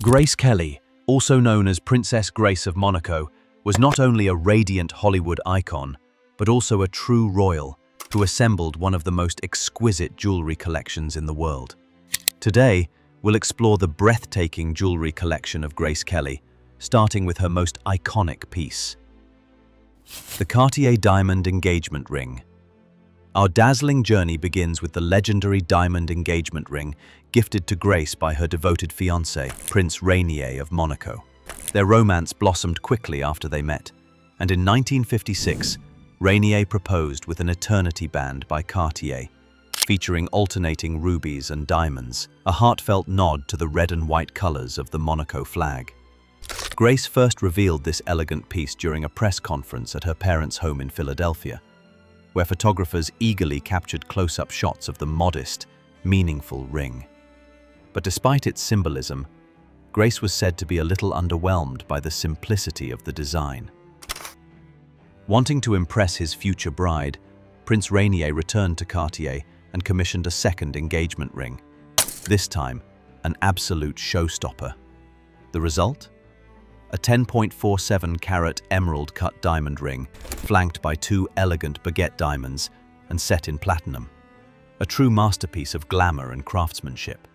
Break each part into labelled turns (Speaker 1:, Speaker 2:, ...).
Speaker 1: Grace Kelly, also known as Princess Grace of Monaco, was not only a radiant Hollywood icon, but also a true royal who assembled one of the most exquisite jewelry collections in the world. Today, we'll explore the breathtaking jewelry collection of Grace Kelly, starting with her most iconic piece, the Cartier Diamond Engagement Ring. Our dazzling journey begins with the legendary diamond engagement ring gifted to Grace by her devoted fiancé, Prince Rainier of Monaco. Their romance blossomed quickly after they met, and in 1956, Rainier proposed with an eternity band by Cartier, featuring alternating rubies and diamonds, a heartfelt nod to the red and white colors of the Monaco flag. Grace first revealed this elegant piece during a press conference at her parents' home in Philadelphia, where photographers eagerly captured close-up shots of the modest, meaningful ring. But despite its symbolism, Grace was said to be a little underwhelmed by the simplicity of the design. Wanting to impress his future bride, Prince Rainier returned to Cartier and commissioned a second engagement ring, this time an absolute showstopper. The result? A 10.47-carat emerald-cut diamond ring, flanked by two elegant baguette diamonds and set in platinum. A true masterpiece of glamour and craftsmanship.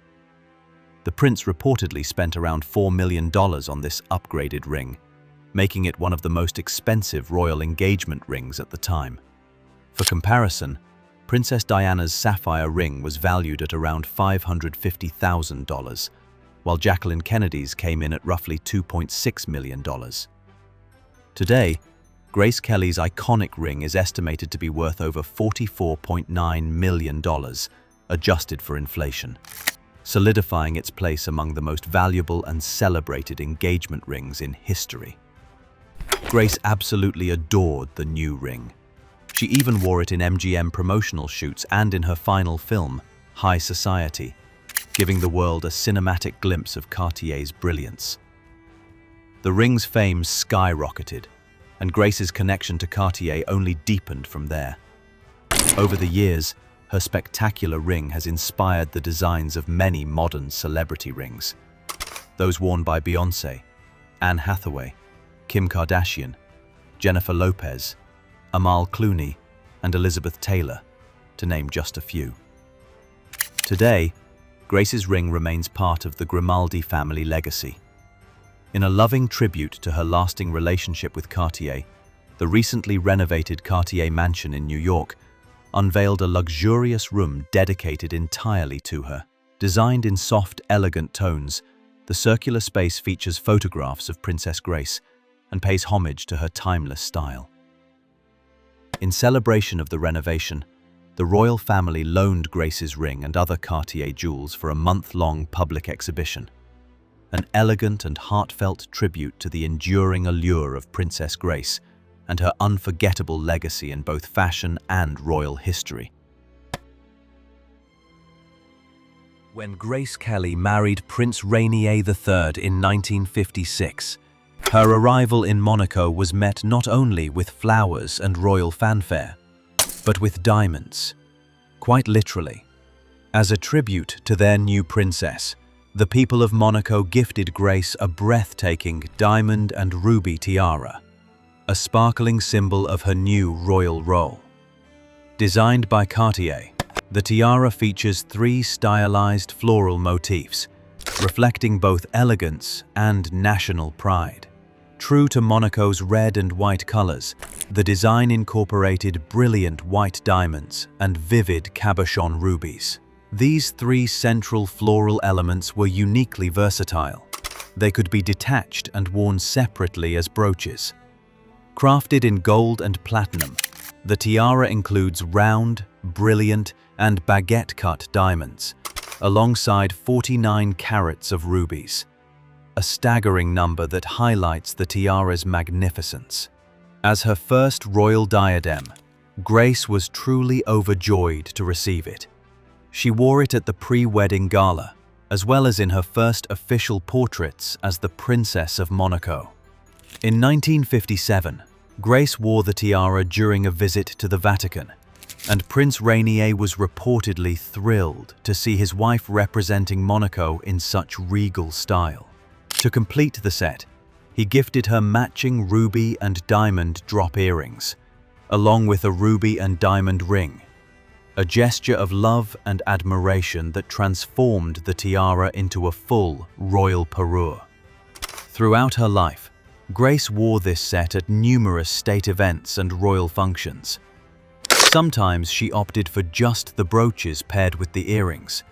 Speaker 1: The prince reportedly spent around $4 million on this upgraded ring, making it one of the most expensive royal engagement rings at the time. For comparison, Princess Diana's sapphire ring was valued at around $550,000, while Jacqueline Kennedy's came in at roughly $2.6 million. Today, Grace Kelly's iconic ring is estimated to be worth over $44.9 million, adjusted for inflation, solidifying its place among the most valuable and celebrated engagement rings in history. Grace absolutely adored the new ring. She even wore it in MGM promotional shoots and in her final film, High Society, giving the world a cinematic glimpse of Cartier's brilliance. The ring's fame skyrocketed, and Grace's connection to Cartier only deepened from there. Over the years, her spectacular ring has inspired the designs of many modern celebrity rings. Those worn by Beyoncé, Anne Hathaway, Kim Kardashian, Jennifer Lopez, Amal Clooney, and Elizabeth Taylor, to name just a few. Today, Grace's ring remains part of the Grimaldi family legacy. In a loving tribute to her lasting relationship with Cartier, the recently renovated Cartier mansion in New York unveiled a luxurious room dedicated entirely to her. Designed in soft, elegant tones, the circular space features photographs of Princess Grace and pays homage to her timeless style. In celebration of the renovation, the royal family loaned Grace's ring and other Cartier jewels for a month-long public exhibition, an elegant and heartfelt tribute to the enduring allure of Princess Grace and her unforgettable legacy in both fashion and royal history. When Grace Kelly married Prince Rainier III in 1956, her arrival in Monaco was met not only with flowers and royal fanfare, but with diamonds, quite literally. As a tribute to their new princess, the people of Monaco gifted Grace a breathtaking diamond and ruby tiara, a sparkling symbol of her new royal role. Designed by Cartier, the tiara features 3 stylized floral motifs, reflecting both elegance and national pride. True to Monaco's red and white colors, the design incorporated brilliant white diamonds and vivid cabochon rubies. These 3 central floral elements were uniquely versatile. They could be detached and worn separately as brooches. Crafted in gold and platinum, the tiara includes round, brilliant, and baguette-cut diamonds, alongside 49 carats of rubies, a staggering number that highlights the tiara's magnificence. As her first royal diadem, Grace was truly overjoyed to receive it. She wore it at the pre-wedding gala, as well as in her first official portraits as the Princess of Monaco. In 1957, Grace wore the tiara during a visit to the Vatican, and Prince Rainier was reportedly thrilled to see his wife representing Monaco in such regal style. To complete the set, he gifted her matching ruby and diamond drop earrings, along with a ruby and diamond ring, a gesture of love and admiration that transformed the tiara into a full royal parure. Throughout her life, Grace wore this set at numerous state events and royal functions. Sometimes she opted for just the brooches paired with the earrings,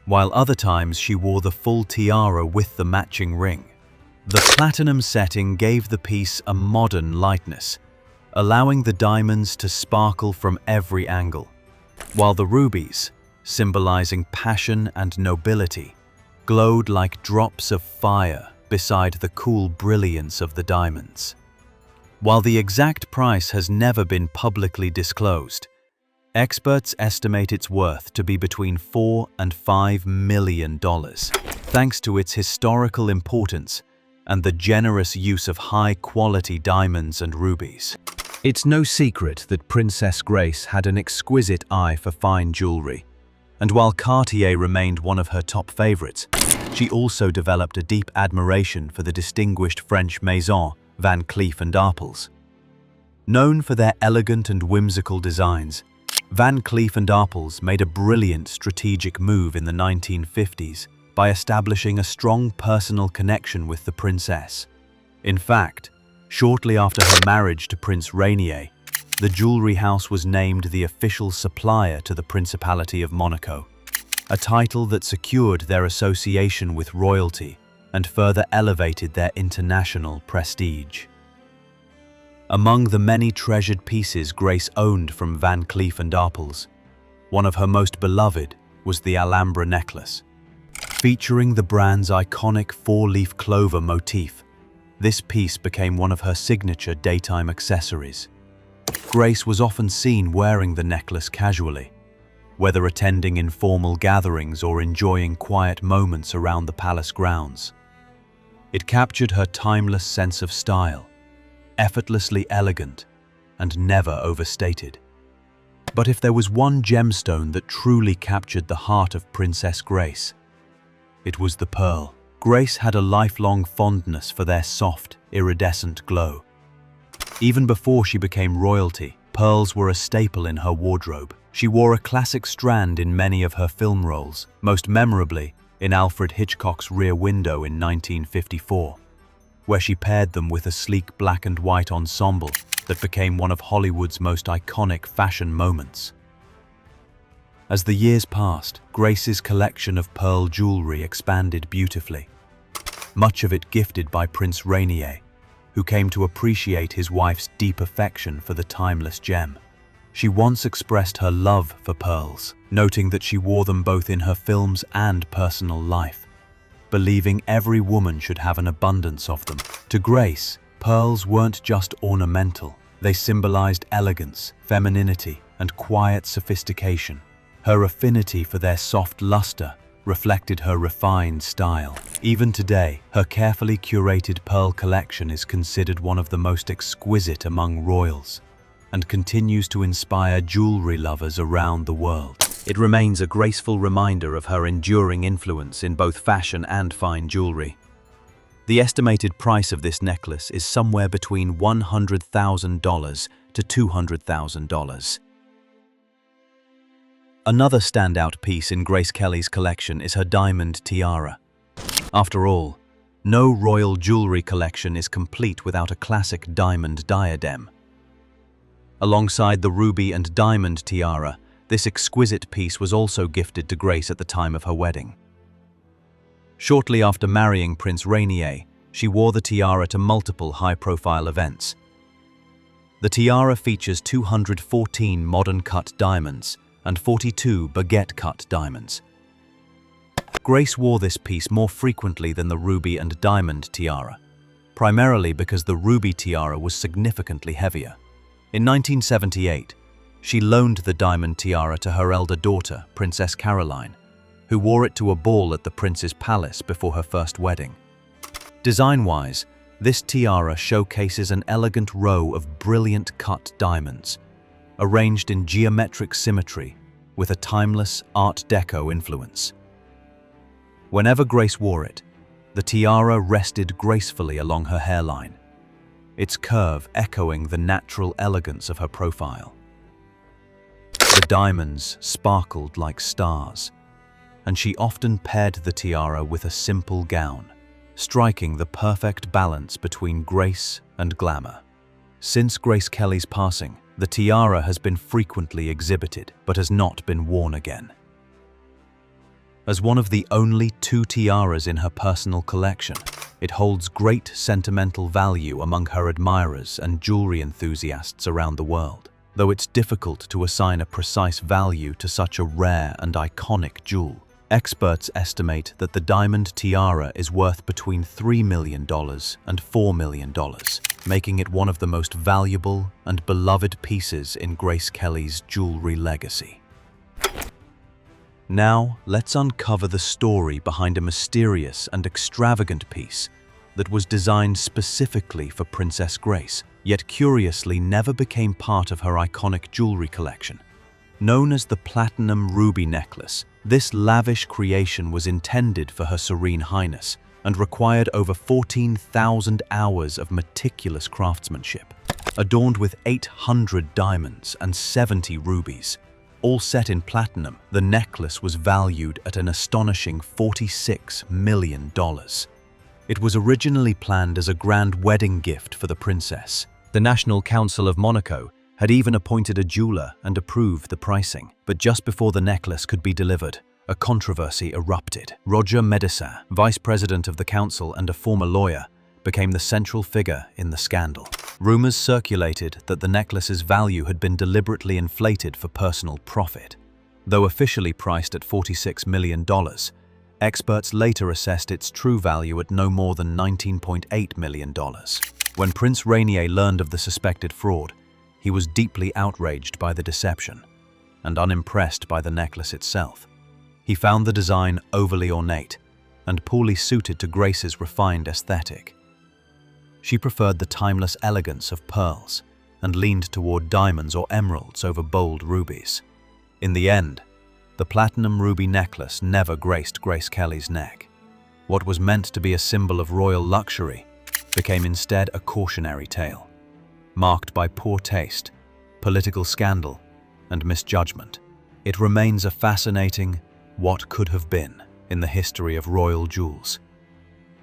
Speaker 1: while other times she wore the full tiara with the matching ring. The platinum setting gave the piece a modern lightness, allowing the diamonds to sparkle from every angle, while the rubies, symbolizing passion and nobility, glowed like drops of fire beside the cool brilliance of the diamonds. While the exact price has never been publicly disclosed, experts estimate its worth to be between $4 and $5 million, thanks to its historical importance and the generous use of high-quality diamonds and rubies. It's no secret that Princess Grace had an exquisite eye for fine jewelry, and while Cartier remained one of her top favorites, she also developed a deep admiration for the distinguished French maison Van Cleef Arpels. Known for their elegant and whimsical designs, Van Cleef Arpels made a brilliant strategic move in the 1950s by establishing a strong personal connection with the princess. In fact, shortly after her marriage to Prince Rainier, the jewelry house was named the official supplier to the Principality of Monaco, a title that secured their association with royalty and further elevated their international prestige. Among the many treasured pieces Grace owned from Van Cleef Arpels, one of her most beloved was the Alhambra necklace. Featuring the brand's iconic four-leaf clover motif, this piece became one of her signature daytime accessories. Grace was often seen wearing the necklace casually, whether attending informal gatherings or enjoying quiet moments around the palace grounds. It captured her timeless sense of style, effortlessly elegant and never overstated. But if there was one gemstone that truly captured the heart of Princess Grace, it was the pearl. Grace had a lifelong fondness for their soft, iridescent glow. Even before she became royalty, pearls were a staple in her wardrobe. She wore a classic strand in many of her film roles, most memorably in Alfred Hitchcock's Rear Window in 1954, where she paired them with a sleek black and white ensemble that became one of Hollywood's most iconic fashion moments. As the years passed, Grace's collection of pearl jewelry expanded beautifully, much of it gifted by Prince Rainier, who came to appreciate his wife's deep affection for the timeless gem. She once expressed her love for pearls, noting that she wore them both in her films and personal life, believing every woman should have an abundance of them. To Grace, pearls weren't just ornamental. They symbolized elegance, femininity, and quiet sophistication. Her affinity for their soft luster reflected her refined style. Even today, her carefully curated pearl collection is considered one of the most exquisite among royals and continues to inspire jewelry lovers around the world. It remains a graceful reminder of her enduring influence in both fashion and fine jewelry. The estimated price of this necklace is somewhere between $100,000 to $200,000. Another standout piece in Grace Kelly's collection is her diamond tiara. After all, no royal jewelry collection is complete without a classic diamond diadem. Alongside the ruby and diamond tiara, this exquisite piece was also gifted to Grace at the time of her wedding. Shortly after marrying Prince Rainier, she wore the tiara to multiple high-profile events. The tiara features 214 modern-cut diamonds and 42 baguette-cut diamonds. Grace wore this piece more frequently than the ruby and diamond tiara, primarily because the ruby tiara was significantly heavier. In 1978, she loaned the diamond tiara to her elder daughter, Princess Caroline, who wore it to a ball at the prince's palace before her first wedding. Design-wise, this tiara showcases an elegant row of brilliant cut diamonds, arranged in geometric symmetry with a timeless Art Deco influence. Whenever Grace wore it, The tiara rested gracefully along her hairline, its curve echoing the natural elegance of her profile. The diamonds sparkled like stars, and she often paired the tiara with a simple gown, striking the perfect balance between grace and glamour. Since Grace Kelly's passing, the tiara has been frequently exhibited but has not been worn again. As one of the only 2 tiaras in her personal collection, it holds great sentimental value among her admirers and jewelry enthusiasts around the world, though it's difficult to assign a precise value to such a rare and iconic jewel. Experts estimate that the diamond tiara is worth between $3 million and $4 million, making it one of the most valuable and beloved pieces in Grace Kelly's jewelry legacy. Now, let's uncover the story behind a mysterious and extravagant piece that was designed specifically for Princess Grace, yet curiously never became part of her iconic jewelry collection. Known as the Platinum Ruby Necklace, this lavish creation was intended for Her Serene Highness and required over 14,000 hours of meticulous craftsmanship. Adorned with 800 diamonds and 70 rubies, all set in platinum, the necklace was valued at an astonishing $46 million. It was originally planned as a grand wedding gift for the princess. The National Council of Monaco had even appointed a jeweler and approved the pricing. But just before the necklace could be delivered, a controversy erupted. Roger Medecin, vice president of the council and a former lawyer, became the central figure in the scandal. Rumors circulated that the necklace's value had been deliberately inflated for personal profit. Though officially priced at $46 million, experts later assessed its true value at no more than $19.8 million. When Prince Rainier learned of the suspected fraud, he was deeply outraged by the deception and unimpressed by the necklace itself. He found the design overly ornate and poorly suited to Grace's refined aesthetic. She preferred the timeless elegance of pearls and leaned toward diamonds or emeralds over bold rubies. In the end, the platinum ruby necklace never graced Grace Kelly's neck. What was meant to be a symbol of royal luxury became instead a cautionary tale, marked by poor taste, political scandal, and misjudgment. It remains a fascinating what could have been in the history of royal jewels.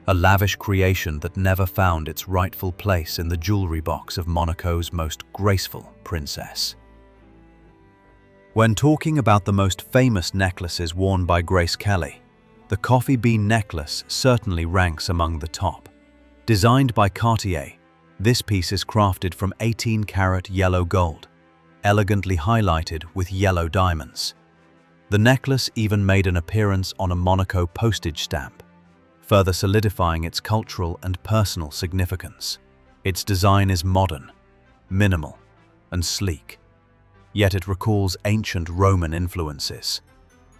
Speaker 1: A lavish creation that never found its rightful place in the jewelry box of Monaco's most graceful princess. When talking about the most famous necklaces worn by Grace Kelly, the coffee bean necklace certainly ranks among the top. Designed by Cartier, this piece is crafted from 18-karat yellow gold, elegantly highlighted with yellow diamonds. The necklace even made an appearance on a Monaco postage stamp, further solidifying its cultural and personal significance. Its design is modern, minimal, and sleek, yet it recalls ancient Roman influences,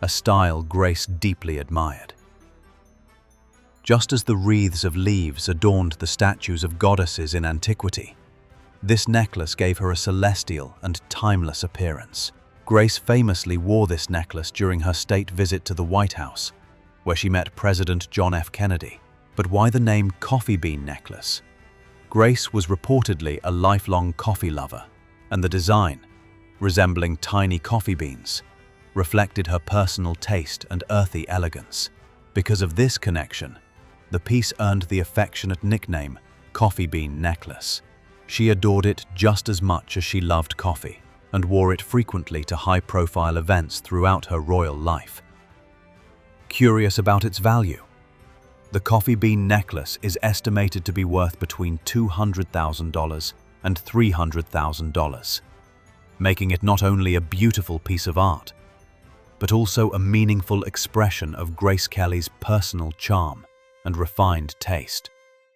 Speaker 1: a style Grace deeply admired. Just as the wreaths of leaves adorned the statues of goddesses in antiquity, this necklace gave her a celestial and timeless appearance. Grace famously wore this necklace during her state visit to the White House, where she met President John F. Kennedy. But why the name coffee bean necklace? Grace was reportedly a lifelong coffee lover, and the design, resembling tiny coffee beans, reflected her personal taste and earthy elegance. Because of this connection, the piece earned the affectionate nickname Coffee Bean Necklace. She adored it just as much as she loved coffee, and wore it frequently to high-profile events throughout her royal life. Curious about its value? The coffee bean necklace is estimated to be worth between $200,000 and $300,000, making it not only a beautiful piece of art, but also a meaningful expression of Grace Kelly's personal charm and refined taste.